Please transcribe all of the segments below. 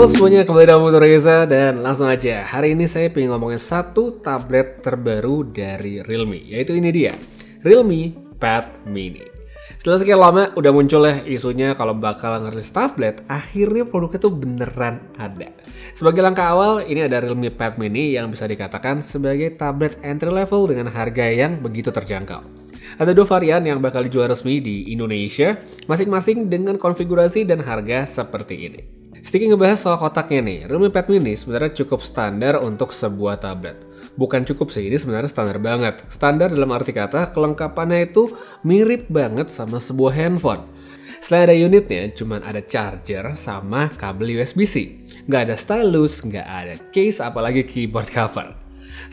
Halo semuanya, kembali dengan Putu Reza dan langsung aja. Hari ini saya pengen ngomongin satu tablet terbaru dari Realme, yaitu ini dia, Realme Pad Mini. Setelah sekian lama udah muncul ya isunya kalau bakal ngerilis tablet, akhirnya produknya tuh beneran ada. Sebagai langkah awal, ini ada Realme Pad Mini yang bisa dikatakan sebagai tablet entry level dengan harga yang begitu terjangkau. Ada dua varian yang bakal dijual resmi di Indonesia, masing-masing dengan konfigurasi dan harga seperti ini. Sedikit ngebahas soal kotaknya nih, Realme Pad Mini sebenarnya cukup standar untuk sebuah tablet. Bukan cukup sih, ini sebenarnya standar banget. Standar dalam arti kata, kelengkapannya itu mirip banget sama sebuah handphone. Selain ada unitnya, cuman ada charger sama kabel USB-C. Nggak ada stylus, nggak ada case, apalagi keyboard cover.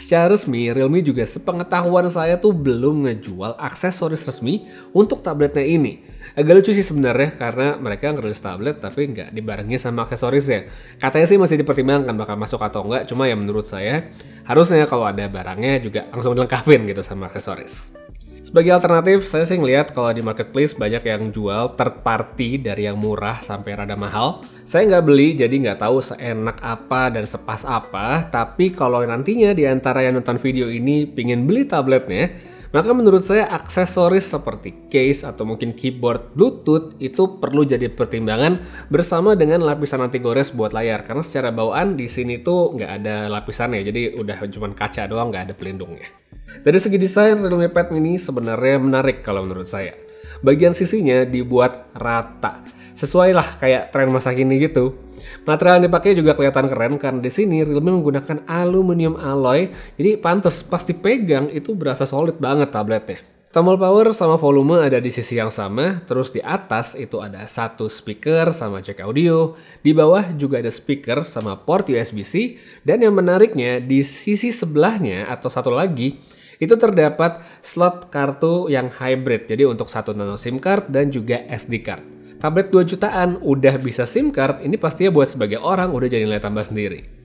Secara resmi, Realme juga sepengetahuan saya tuh belum ngejual aksesoris resmi untuk tabletnya ini. Agak lucu sih sebenarnya karena mereka ngerilis tablet tapi nggak dibarengi sama aksesorisnya. Katanya sih masih dipertimbangkan bakal masuk atau enggak, cuma ya menurut saya harusnya kalau ada barangnya juga langsung dilengkapin gitu sama aksesoris. Sebagai alternatif, saya sih ngeliat kalau di marketplace banyak yang jual third party dari yang murah sampai rada mahal. Saya nggak beli, jadi nggak tahu seenak apa dan sepas apa. Tapi kalau nantinya di antara yang nonton video ini pingin beli tabletnya, maka menurut saya aksesoris seperti case atau mungkin keyboard Bluetooth itu perlu jadi pertimbangan bersama dengan lapisan anti gores buat layar. Karena secara bawaan di sini tuh nggak ada lapisannya, jadi udah cuma kaca doang, nggak ada pelindungnya. Dari segi desain, Realme Pad Mini sebenarnya menarik kalau menurut saya. Bagian sisinya dibuat rata, sesuai lah kayak tren masa kini gitu. Material yang dipakai juga kelihatan keren karena di sini Realme menggunakan aluminium alloy, jadi pantes pas dipegang itu berasa solid banget tabletnya. Tombol power sama volume ada di sisi yang sama, terus di atas itu ada satu speaker sama jack audio, di bawah juga ada speaker sama port USB-C, dan yang menariknya di sisi sebelahnya atau satu lagi, itu terdapat slot kartu yang hybrid, jadi untuk 1 nano SIM card dan juga SD card. Tablet 2 jutaan udah bisa SIM card, ini pastinya buat sebagai orang udah jadi nilai tambah sendiri.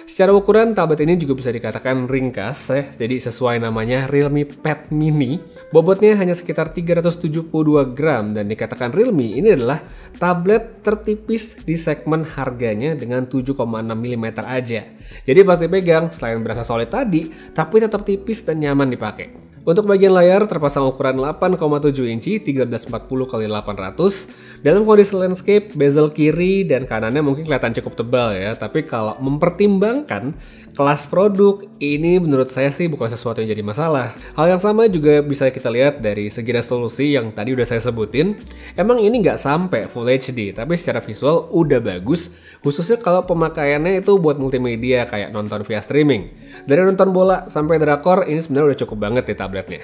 Secara ukuran, tablet ini juga bisa dikatakan ringkas ya, jadi sesuai namanya Realme Pad Mini. Bobotnya hanya sekitar 372 gram dan dikatakan Realme ini adalah tablet tertipis di segmen harganya dengan 7,6 mm aja. Jadi pasti pegang, selain berasa solid tadi, tapi tetap tipis dan nyaman dipakai. Untuk bagian layar terpasang ukuran 8,7 inci 1340x800. Dalam kondisi landscape, bezel kiri dan kanannya mungkin kelihatan cukup tebal ya. Tapi kalau mempertimbangkan kelas produk, ini menurut saya sih bukan sesuatu yang jadi masalah. Hal yang sama juga bisa kita lihat dari segi resolusi yang tadi udah saya sebutin. Emang ini nggak sampai Full HD, tapi secara visual udah bagus. Khususnya kalau pemakaiannya itu buat multimedia kayak nonton via streaming. Dari nonton bola sampai drakor, ini sebenarnya udah cukup banget di tabletnya.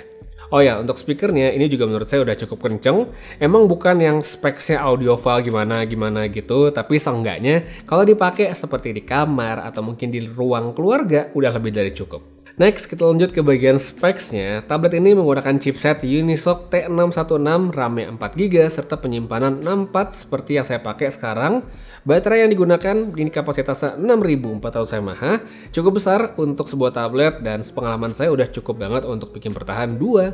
Oh ya, untuk speakernya ini juga menurut saya udah cukup kenceng. Emang bukan yang speksnya audiophile gimana gitu, tapi seenggaknya kalau dipakai seperti di kamar atau mungkin di ruang keluarga udah lebih dari cukup. Next, kita lanjut ke bagian speksnya. Tablet ini menggunakan chipset Unisoc T616, RAM-nya 4GB, serta penyimpanan 64 seperti yang saya pakai sekarang. Baterai yang digunakan ini kapasitasnya 6400 mAh, cukup besar untuk sebuah tablet dan sepengalaman saya udah cukup banget untuk bikin bertahan 2-3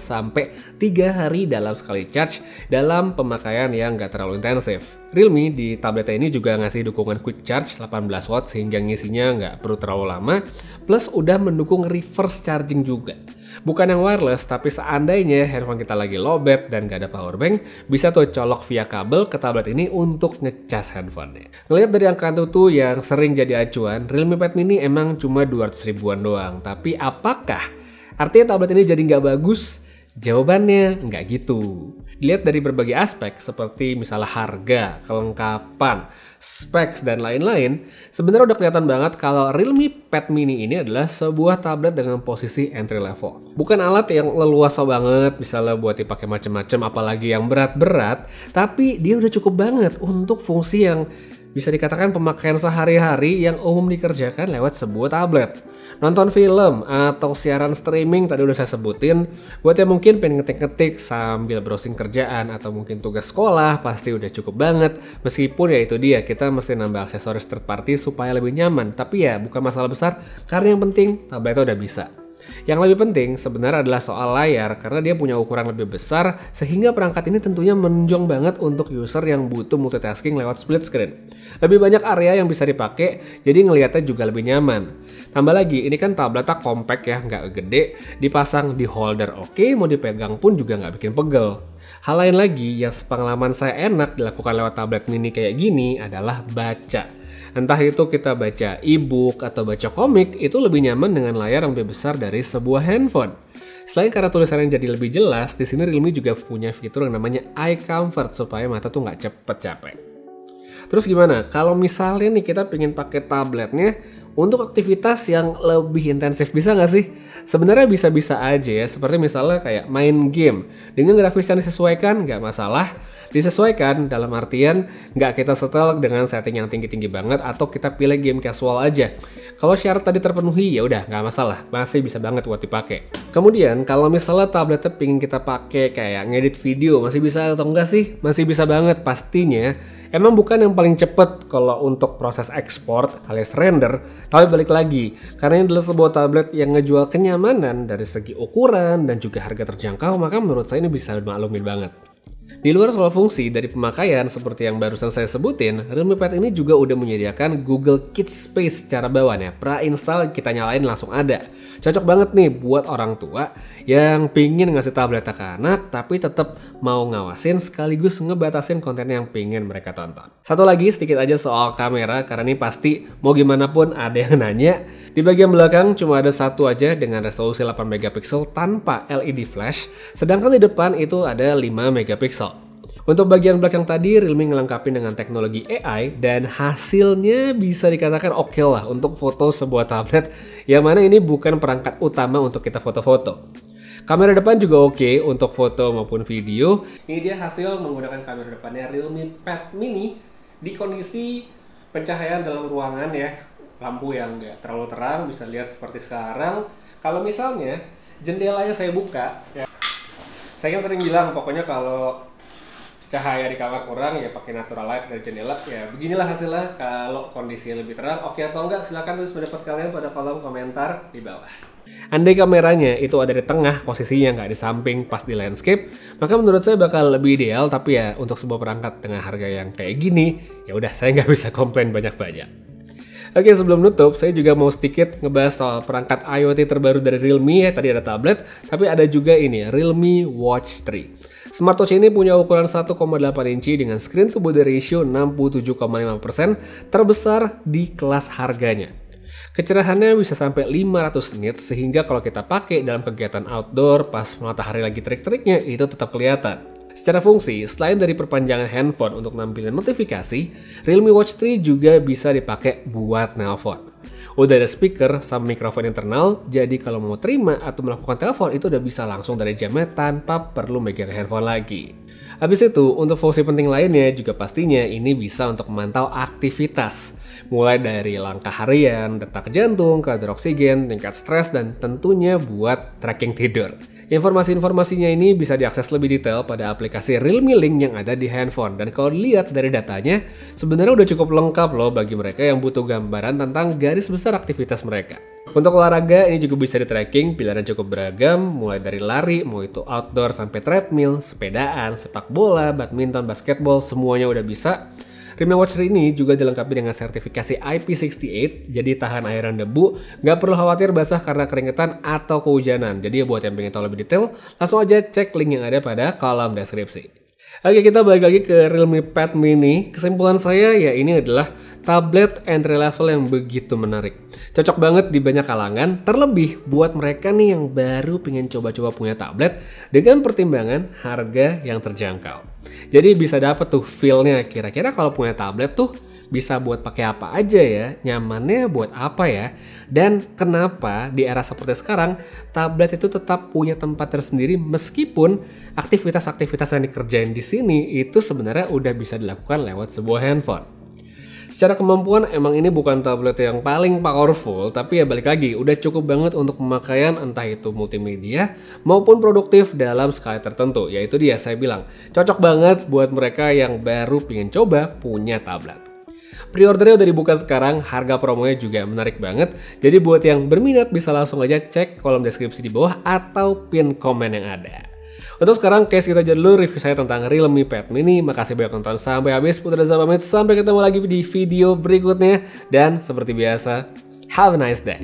hari dalam sekali charge dalam pemakaian yang gak terlalu intensif. Realme di tabletnya ini juga ngasih dukungan quick charge 18 watt sehingga ngisinya nggak perlu terlalu lama, plus udah mendukung reverse charging juga. Bukan yang wireless, tapi seandainya handphone kita lagi lowbat dan gak ada power bank, bisa tuh colok via kabel ke tablet ini untuk ngecas handphonenya. Ngelihat dari angka tuh yang sering jadi acuan, Realme Pad Mini emang cuma 200 ribuan doang. Tapi apakah artinya tablet ini jadi nggak bagus? Jawabannya nggak gitu. Dilihat dari berbagai aspek seperti misalnya harga, kelengkapan, specs, dan lain-lain, sebenarnya udah kelihatan banget kalau Realme Pad Mini ini adalah sebuah tablet dengan posisi entry level. Bukan alat yang leluasa banget, misalnya buat dipakai macam-macam, apalagi yang berat-berat, tapi dia udah cukup banget untuk fungsi yang bisa dikatakan pemakaian sehari-hari yang umum dikerjakan lewat sebuah tablet. Nonton film atau siaran streaming tadi udah saya sebutin. Buat yang mungkin pengen ngetik-ngetik sambil browsing kerjaan atau mungkin tugas sekolah, pasti udah cukup banget. Meskipun ya itu dia, kita mesti nambah aksesoris third party supaya lebih nyaman. Tapi ya bukan masalah besar, karena yang penting tabletnya udah bisa. Yang lebih penting sebenarnya adalah soal layar karena dia punya ukuran lebih besar sehingga perangkat ini tentunya menunjang banget untuk user yang butuh multitasking lewat split screen. Lebih banyak area yang bisa dipakai, jadi ngelihatnya juga lebih nyaman. Tambah lagi, ini kan tabletnya compact ya, nggak gede, dipasang di holder oke, mau dipegang pun juga nggak bikin pegel. Hal lain lagi yang sepengalaman saya enak dilakukan lewat tablet mini kayak gini adalah baca. Entah itu kita baca e-book atau baca komik, itu lebih nyaman dengan layar yang lebih besar dari sebuah handphone. Selain karena tulisannya jadi lebih jelas, di sini Realme juga punya fitur yang namanya eye comfort supaya mata tuh nggak cepet capek. Terus gimana? Kalau misalnya nih kita pengen pakai tabletnya untuk aktivitas yang lebih intensif, bisa nggak sih? Sebenarnya bisa-bisa aja ya, seperti misalnya kayak main game. Dengan grafis yang disesuaikan, nggak masalah. Disesuaikan dalam artian nggak kita setel dengan setting yang tinggi-tinggi banget atau kita pilih game casual aja. Kalau syarat tadi terpenuhi ya udah nggak masalah, masih bisa banget buat dipakai. Kemudian kalau misalnya tabletnya pingin kita pakai kayak ngedit video, masih bisa atau enggak sih? Masih bisa banget pastinya. Emang bukan yang paling cepet kalau untuk proses ekspor alias render, tapi balik lagi karena ini adalah sebuah tablet yang ngejual kenyamanan dari segi ukuran dan juga harga terjangkau, maka menurut saya ini bisa maklumin banget. Di luar soal fungsi dari pemakaian seperti yang barusan saya sebutin, Realme Pad ini juga udah menyediakan Google Kids Space secara bawaan ya. Pra-install kita nyalain langsung ada. Cocok banget nih buat orang tua yang pingin ngasih tablet ke anak tapi tetap mau ngawasin sekaligus ngebatasin konten yang pingin mereka tonton. Satu lagi sedikit aja soal kamera karena ini pasti mau gimana pun ada yang nanya. Di bagian belakang cuma ada satu aja dengan resolusi 8 megapiksel tanpa LED flash, sedangkan di depan itu ada 5 megapiksel. Untuk bagian belakang tadi, Realme ngelengkapi dengan teknologi AI dan hasilnya bisa dikatakan oke lah untuk foto sebuah tablet yang mana ini bukan perangkat utama untuk kita foto-foto. Kamera depan juga oke untuk foto maupun video. Ini dia hasil menggunakan kamera depannya Realme Pad Mini di kondisi pencahayaan dalam ruangan ya. Lampu yang nggak terlalu terang, bisa lihat seperti sekarang. Kalau misalnya jendelanya saya buka, ya, saya kan sering bilang pokoknya kalau cahaya di kamar kurang ya pakai natural light dari jendela. Ya beginilah hasilnya kalau kondisinya lebih terang. Oke atau enggak silahkan tulis pendapat kalian pada kolom komentar di bawah. Andai kameranya itu ada di tengah posisinya, nggak di samping pas di landscape, maka menurut saya bakal lebih ideal. Tapi ya untuk sebuah perangkat dengan harga yang kayak gini, ya udah saya nggak bisa komplain banyak-banyak. Oke, sebelum nutup, saya juga mau sedikit ngebahas soal perangkat IoT terbaru dari Realme ya. Tadi ada tablet, tapi ada juga ini, Realme Watch 3. Smartwatch ini punya ukuran 1,8 inci dengan screen to body ratio 67,5%, terbesar di kelas harganya. Kecerahannya bisa sampai 500 nits sehingga kalau kita pakai dalam kegiatan outdoor pas matahari lagi terik-teriknya itu tetap kelihatan. Secara fungsi, selain dari perpanjangan handphone untuk nampilin notifikasi, Realme Watch 3 juga bisa dipakai buat nelpon. Udah ada speaker sama mikrofon internal, jadi kalau mau terima atau melakukan telepon itu udah bisa langsung dari jamnya tanpa perlu megang handphone lagi. Habis itu, untuk fungsi penting lainnya juga pastinya ini bisa untuk memantau aktivitas. Mulai dari langkah harian, detak jantung, kadar oksigen, tingkat stres, dan tentunya buat tracking tidur. Informasi-informasinya ini bisa diakses lebih detail pada aplikasi Realme Link yang ada di handphone. Dan kalau dilihat dari datanya, sebenarnya udah cukup lengkap loh bagi mereka yang butuh gambaran tentang garis besar aktivitas mereka. Untuk olahraga ini juga bisa di-tracking, pilihannya cukup beragam, mulai dari lari, mau itu outdoor sampai treadmill, sepedaan, sepak bola, badminton, basketball, semuanya udah bisa. Realme Watch 3 ini juga dilengkapi dengan sertifikasi IP68, jadi tahan air dan debu, nggak perlu khawatir basah karena keringetan atau kehujanan. Jadi buat yang pengen tahu lebih detail, langsung aja cek link yang ada pada kolom deskripsi. Oke, kita balik lagi ke Realme Pad Mini. Kesimpulan saya ya ini adalah tablet entry level yang begitu menarik. Cocok banget di banyak kalangan, terlebih buat mereka nih yang baru pengen coba-coba punya tablet dengan pertimbangan harga yang terjangkau. Jadi bisa dapet tuh feel-nya kira-kira kalau punya tablet tuh bisa buat pakai apa aja ya, nyamannya buat apa ya, dan kenapa di era seperti sekarang tablet itu tetap punya tempat tersendiri meskipun aktivitas-aktivitas yang dikerjain di sini itu sebenarnya udah bisa dilakukan lewat sebuah handphone. Secara kemampuan emang ini bukan tablet yang paling powerful, tapi ya balik lagi udah cukup banget untuk pemakaian entah itu multimedia maupun produktif dalam skala tertentu. Yaitu dia saya bilang cocok banget buat mereka yang baru pengen coba punya tablet. Pre-ordernya udah dibuka sekarang, harga promonya juga menarik banget. Jadi buat yang berminat bisa langsung aja cek kolom deskripsi di bawah atau pin komen yang ada. Untuk sekarang, case kita aja dulu review saya tentang Realme Pad Mini. Makasih banyak nonton sampai habis. Putra Reza pamit, sampai ketemu lagi di video berikutnya. Dan seperti biasa, have a nice day.